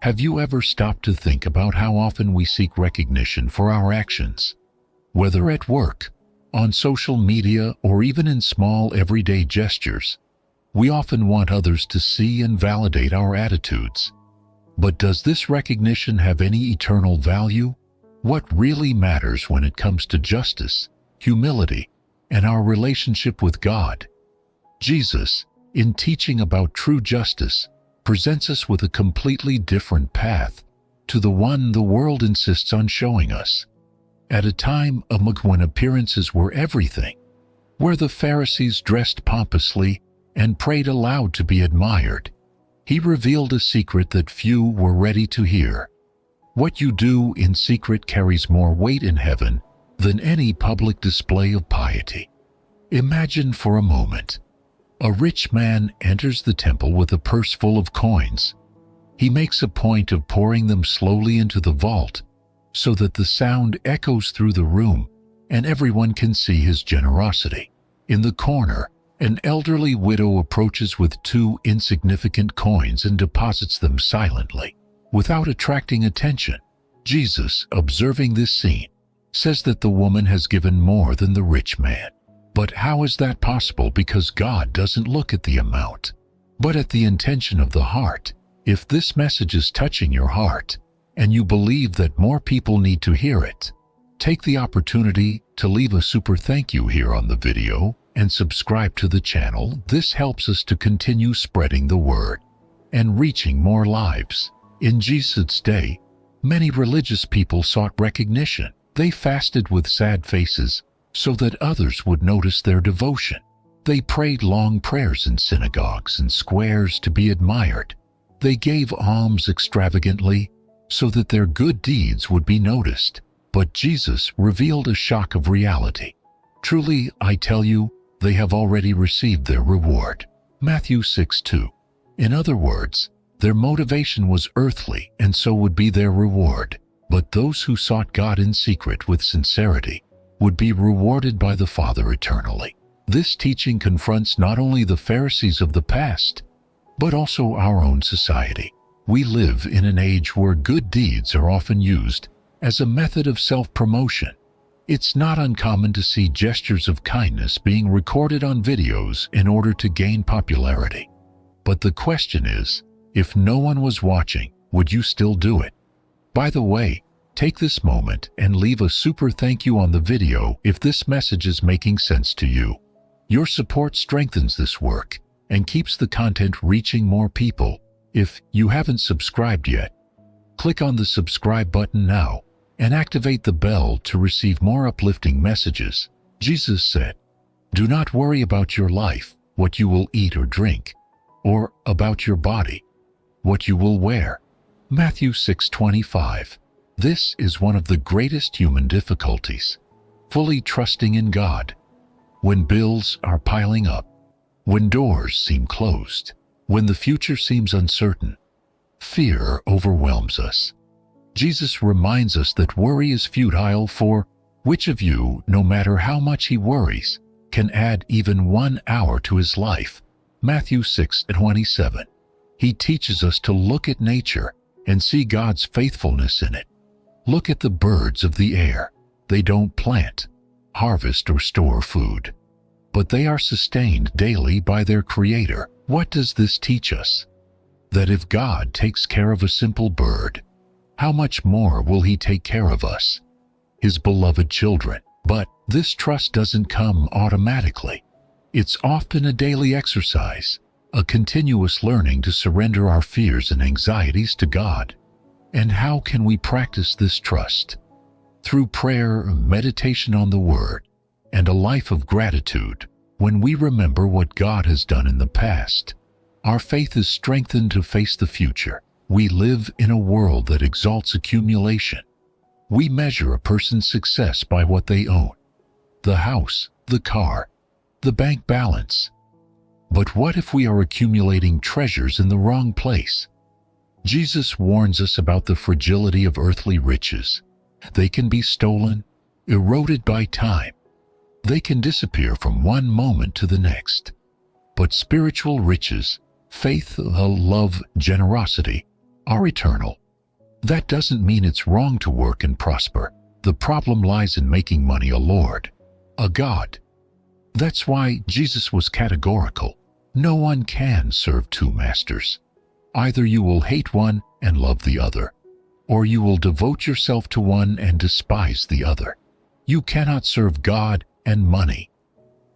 Have you ever stopped to think about how often we seek recognition for our actions? Whether at work, on social media, or even in small everyday gestures, we often want others to see and validate our attitudes. But does this recognition have any eternal value? What really matters when it comes to justice, humility, and our relationship with God? Jesus, in teaching about true justice, presents us with a completely different path to the one the world insists on showing us. At a time when appearances were everything, where the Pharisees dressed pompously and prayed aloud to be admired, he revealed a secret that few were ready to hear. What you do in secret carries more weight in heaven than any public display of piety. Imagine for a moment. A rich man enters the temple with a purse full of coins. He makes a point of pouring them slowly into the vault so that the sound echoes through the room and everyone can see his generosity. In the corner, an elderly widow approaches with 2 insignificant coins and deposits them silently, without attracting attention. Jesus, observing this scene, says that the woman has given more than the rich man. But how is that possible? Because God doesn't look at the amount, but at the intention of the heart. If this message is touching your heart, and you believe that more people need to hear it, take the opportunity to leave a super thank you here on the video and subscribe to the channel. This helps us to continue spreading the word and reaching more lives. In Jesus' day, many religious people sought recognition. They fasted with sad faces so that others would notice their devotion. They prayed long prayers in synagogues and squares to be admired. They gave alms extravagantly so that their good deeds would be noticed. But Jesus revealed a shock of reality. Truly, I tell you, they have already received their reward. Matthew 6:2. In other words, their motivation was earthly, and so would be their reward. But those who sought God in secret with sincerity would be rewarded by the Father eternally. This teaching confronts not only the Pharisees of the past, but also our own society. We live in an age where good deeds are often used as a method of self-promotion. It's not uncommon to see gestures of kindness being recorded on videos in order to gain popularity. But the question is, if no one was watching, would you still do it? By the way, take this moment and leave a super thank you on the video if this message is making sense to you. Your support strengthens this work and keeps the content reaching more people. If you haven't subscribed yet, click on the subscribe button now and activate the bell to receive more uplifting messages. Jesus said, "Do not worry about your life, what you will eat or drink, or about your body, what you will wear." Matthew 6:25. This is one of the greatest human difficulties, fully trusting in God. When bills are piling up, when doors seem closed, when the future seems uncertain, fear overwhelms us. Jesus reminds us that worry is futile, for which of you, no matter how much he worries, can add even 1 hour to his life? Matthew 6:27. He teaches us to look at nature and see God's faithfulness in it. Look at the birds of the air. They don't plant, harvest, or store food, but they are sustained daily by their Creator. What does this teach us? That if God takes care of a simple bird, how much more will he take care of us, his beloved children? But this trust doesn't come automatically. It's often a daily exercise, a continuous learning to surrender our fears and anxieties to God. And how can we practice this trust? Through prayer, meditation on the Word, and a life of gratitude. When we remember what God has done in the past, our faith is strengthened to face the future. We live in a world that exalts accumulation. We measure a person's success by what they own: the house, the car, the bank balance. But what if we are accumulating treasures in the wrong place? Jesus warns us about the fragility of earthly riches. They can be stolen, eroded by time. They can disappear from one moment to the next. But spiritual riches, faith, love, generosity, are eternal. That doesn't mean it's wrong to work and prosper. The problem lies in making money a lord, a god. That's why Jesus was categorical. No one can serve two masters. Either you will hate one and love the other, or you will devote yourself to one and despise the other. You cannot serve God and money.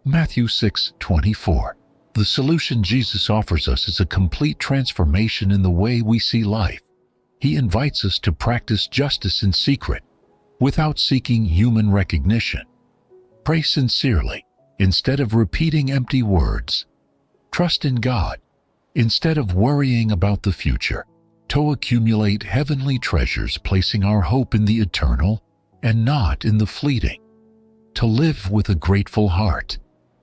Matthew 6:24. The solution Jesus offers us is a complete transformation in the way we see life. He invites us to practice justice in secret, without seeking human recognition. Pray sincerely, instead of repeating empty words. Trust in God, instead of worrying about the future. To accumulate heavenly treasures, placing our hope in the eternal and not in the fleeting. To live with a grateful heart,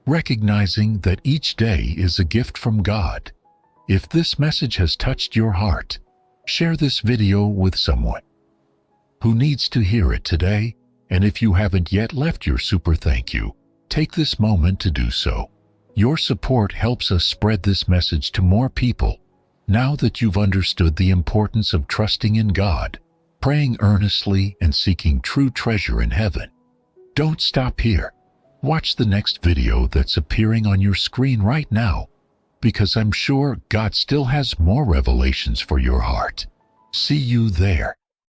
recognizing that each day is a gift from God. If this message has touched your heart, share this video with someone who needs to hear it today. And if you haven't yet left your super thank you, take this moment to do so. Your support helps us spread this message to more people. Now that you've understood the importance of trusting in God, praying earnestly, and seeking true treasure in heaven, don't stop here. Watch the next video that's appearing on your screen right now, because I'm sure God still has more revelations for your heart. See you there.